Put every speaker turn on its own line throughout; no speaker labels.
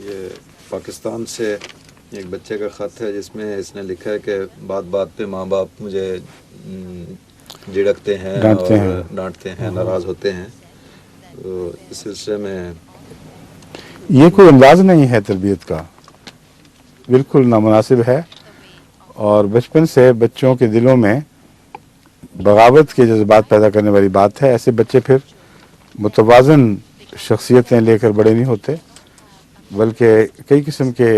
یہ پاکستان سے ایک بچے کا خط ہے جس میں اس نے لکھا ہے کہ بات بات پہ ماں باپ مجھے جھڑکتے ہیں اور ڈانٹتے ہیں، ناراض ہوتے ہیں. تو اس سلسلے میں
یہ کوئی انداز نہیں ہے تربیت کا، بالکل نامناسب ہے. اور بچپن سے بچوں کے دلوں میں بغاوت کے جذبات پیدا کرنے والی بات ہے. ایسے بچے پھر متوازن شخصیتیں لے کر بڑے نہیں ہوتے، بلکہ کئی قسم کے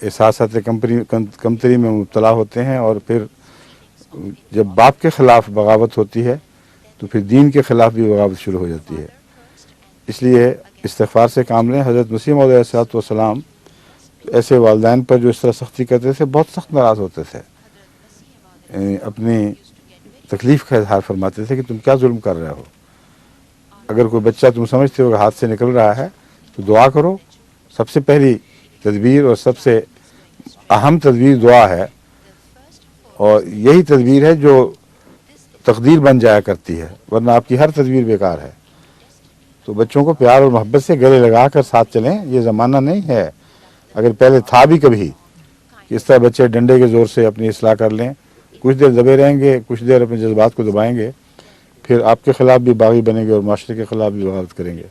احساسات کمتری میں مبتلا ہوتے ہیں. اور پھر جب باپ کے خلاف بغاوت ہوتی ہے تو پھر دین کے خلاف بھی بغاوت شروع ہو جاتی ہے. اس لیے استغفار سے کام لیں. حضرت مسیح موعود علیہ الصلوۃ والسلام ایسے والدین پر جو اس طرح سختی کرتے تھے بہت سخت ناراض ہوتے تھے، اپنی تکلیف کا اظہار فرماتے تھے کہ تم کیا ظلم کر رہے ہو. اگر کوئی بچہ تم سمجھتے ہو کہ ہاتھ سے نکل رہا ہے تو دعا کرو. سب سے پہلی تدبیر اور سب سے اہم تدبیر دعا ہے، اور یہی تدبیر ہے جو تقدیر بن جایا کرتی ہے، ورنہ آپ کی ہر تدبیر بیکار ہے. تو بچوں کو پیار اور محبت سے گلے لگا کر ساتھ چلیں. یہ زمانہ نہیں ہے، اگر پہلے تھا بھی کبھی، کہ اس طرح بچے ڈنڈے کے زور سے اپنی اصلاح کر لیں. کچھ دیر دبے رہیں گے، کچھ دیر اپنے جذبات کو دبائیں گے، پھر آپ کے خلاف بھی باغی بنیں گے اور معاشرے کے خلاف بھی بغاوت کریں گے.